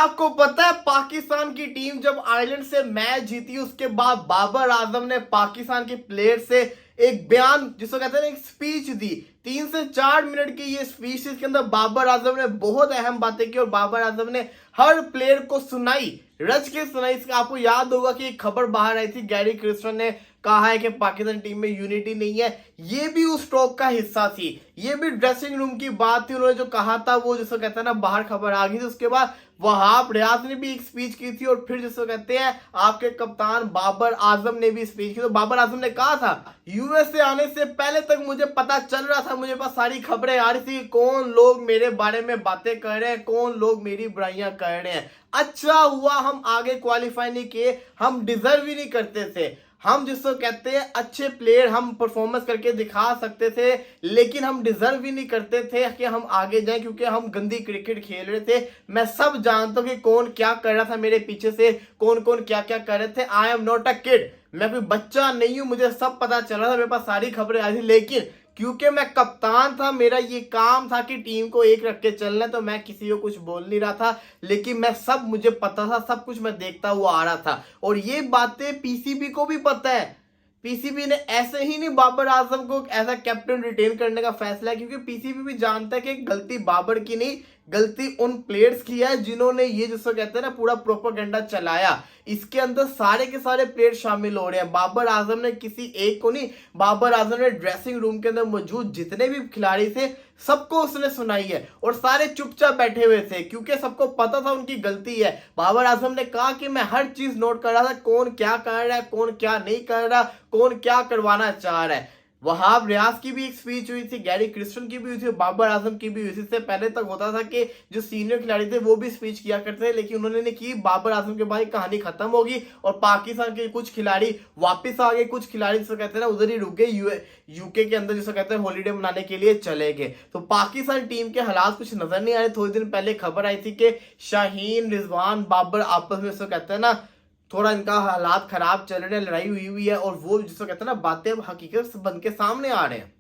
आपको पता है पाकिस्तान की टीम जब आयरलैंड से मैच जीती उसके बाद बाबर आजम ने पाकिस्तान के प्लेयर से एक बयान जिसको कहते हैं एक स्पीच दी। 3 से 4 मिनट की ये स्पीच, इसके अंदर बाबर आजम ने बहुत अहम बातें की और बाबर आजम ने हर प्लेयर को सुनाई, रच के सुनाई। इसका आपको याद होगा कि एक खबर बाहर आई थी, गैरी क्रिस्टन ने कहा है कि पाकिस्तान टीम में यूनिटी नहीं है। ये भी उस टॉक का हिस्सा थी, ये भी ड्रेसिंग रूम की बात थी। उन्होंने जो कहा था वो जिसको कहते हैं ना बाहर खबर आ गई थी। उसके बाद वहाब रियाज ने भी एक स्पीच की थी और फिर जिसको कहते हैं आपके कप्तान बाबर आजम ने भी स्पीच की। तो बाबर आजम ने कहा था यूएस से आने से पहले तक मुझे पता चल रहा था, मुझे पास सारी खबरें आ रही थी कौन लोग मेरे बारे में बातें कर रहे हैं, कौन लोग मेरी बुराइयां कर रहे हैं। अच्छा हुआ हम आगे क्वालिफाई नहीं किए, हम डिजर्व ही नहीं करते थे। हम जिसको कहते हैं अच्छे प्लेयर हम परफॉर्मेंस करके दिखा सकते थे, लेकिन हम डिजर्व ही नहीं करते थे कि हम आगे जाएं क्योंकि हम गंदी क्रिकेट खेल रहे थे। मैं सब जानता हूं कि कौन क्या कर रहा था मेरे पीछे से, कौन कौन क्या क्या कर रहे थे। I am not a kid, मैं कोई बच्चा नहीं हूं, मुझे सब पता चल रहा था, मेरे पास सारी खबरें आई थी। लेकिन क्योंकि मैं कप्तान था, मेरा ये काम था कि टीम को एक रख के चलना, तो मैं किसी को कुछ बोल नहीं रहा था। लेकिन मैं सब मुझे पता था, सब कुछ मैं देखता हुआ आ रहा था और ये बातें पीसीबी को भी पता है। पीसीबी ने ऐसे ही नहीं बाबर आजम को एज अ कैप्टन रिटेन करने का फैसला है, क्योंकि पीसीबी भी जानता है कि गलती बाबर की नहीं, गलती उन प्लेयर्स की है जिन्होंने ये जिसको कहते हैं ना पूरा प्रोपेगेंडा चलाया। इसके अंदर सारे के सारे प्लेयर शामिल हो रहे हैं। बाबर आजम ने किसी एक को नहीं, बाबर आजम ने ड्रेसिंग रूम के अंदर मौजूद जितने भी खिलाड़ी थे सबको उसने सुनाई है और सारे चुपचाप बैठे हुए थे क्योंकि सबको पता था उनकी गलती है। बाबर आजम ने कहा कि मैं हर चीज नोट कर रहा था, कौन क्या कर रहा है, कौन क्या नहीं कर रहा, कौन क्या करवाना चाह रहा है। वहाब रियाज की भी एक स्पीच हुई थी, गैरी क्रिस्टन की भी हुई थी, बाबर आजम की भी हुई थी। इससे पहले तक होता था कि जो सीनियर खिलाड़ी थे वो भी स्पीच किया करते थे, लेकिन उन्होंने नहीं की। बाबर आजम के बाद कहानी खत्म होगी और पाकिस्तान के कुछ खिलाड़ी वापस आ गए, कुछ खिलाड़ी जिसको कहते हैं ना उधर ही रुक गए, यूके के अंदर जिसको कहते हैं हॉलीडे मनाने के लिए चले गए। तो पाकिस्तान टीम के हालात कुछ नजर नहीं आ रहे। थोड़े दिन पहले खबर आई थी कि शाहीन रिजवान बाबर आपस में जिसको कहते हैं ना थोड़ा इनका हालात खराब चल रहे हैं, लड़ाई हुई हुई है और वो जिसको कहते हैं ना बातें हकीकत से बन के सामने आ रहे हैं,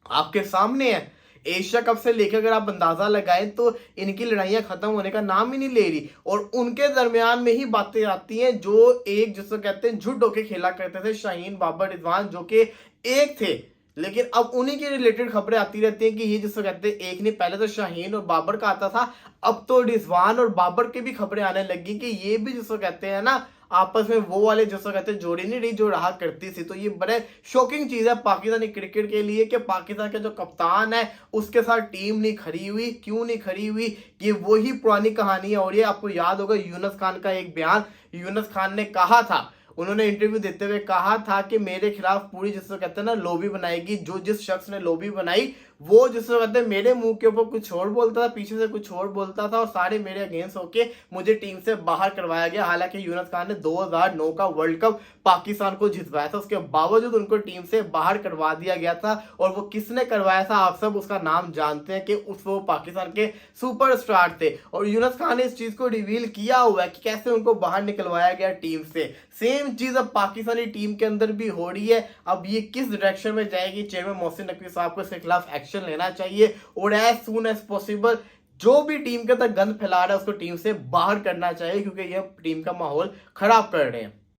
आपके सामने है। एशिया कप से लेकर अगर आप अंदाजा लगाएं तो इनकी लड़ाइयां खत्म होने का नाम ही नहीं ले रही और उनके दरमियान में ही बातें आती हैं जो एक जिसको कहते हैं झुट होके खेला करते थे, शाहीन बाबर रिजवान जो कि एक थे। लेकिन अब उन्हीं के रिलेटेड खबरें आती रहती हैं कि ये जिसको कहते हैं एक नहीं, पहले तो शाहीन और बाबर का आता था, अब तो रिजवान और बाबर की भी खबरें आने लगी कि ये भी जिसको कहते हैं ना आपस में वो वाले जिसको कहते हैं जोड़ी नहीं रही जो रहा करती थी। तो ये बड़े शॉकिंग चीज है पाकिस्तानी क्रिकेट के लिए कि पाकिस्तान का जो कप्तान है उसके साथ टीम नहीं खड़ी हुई। क्यों नहीं खड़ी हुई, ये वही पुरानी कहानी है। और ये आपको याद होगा यूनुस खान का एक बयान, यूनुस खान ने कहा था, उन्होंने इंटरव्यू देते हुए कहा था कि मेरे खिलाफ पूरी जिसको कहते हैं ना लॉबी बनाएगी, जो जिस शख्स ने लॉबी बनाई वो जिसको कहते हैं मेरे मुंह के ऊपर कुछ और बोलता था, पीछे से कुछ और बोलता था और सारे मेरे अगेंस्ट होके मुझे टीम से बाहर करवाया गया। हालांकि यूनुस खान ने 2009 का वर्ल्ड कप पाकिस्तान को जितवाया था, उसके बावजूद उनको टीम से बाहर करवा दिया गया था। और वो किसने करवाया था आप सब उसका नाम जानते हैं कि वो पाकिस्तान के सुपरस्टार थे। और यूनुस खान ने इस चीज को रिवील किया हुआ है कि कैसे उनको बाहर निकलवाया गया टीम से। सेम चीज अब पाकिस्तानी टीम के अंदर भी हो रही है। अब ये किस डायरेक्शन में जाएगी, चेयरमैन मोहसिन नकवी साहब को इसके खिलाफ एक्शन लेना चाहिए और एज सून एज पॉसिबल जो भी टीम के अंदर गंद फैला रहा है उसको टीम से बाहर करना चाहिए, क्योंकि ये टीम का माहौल खराब कर रहे हैं।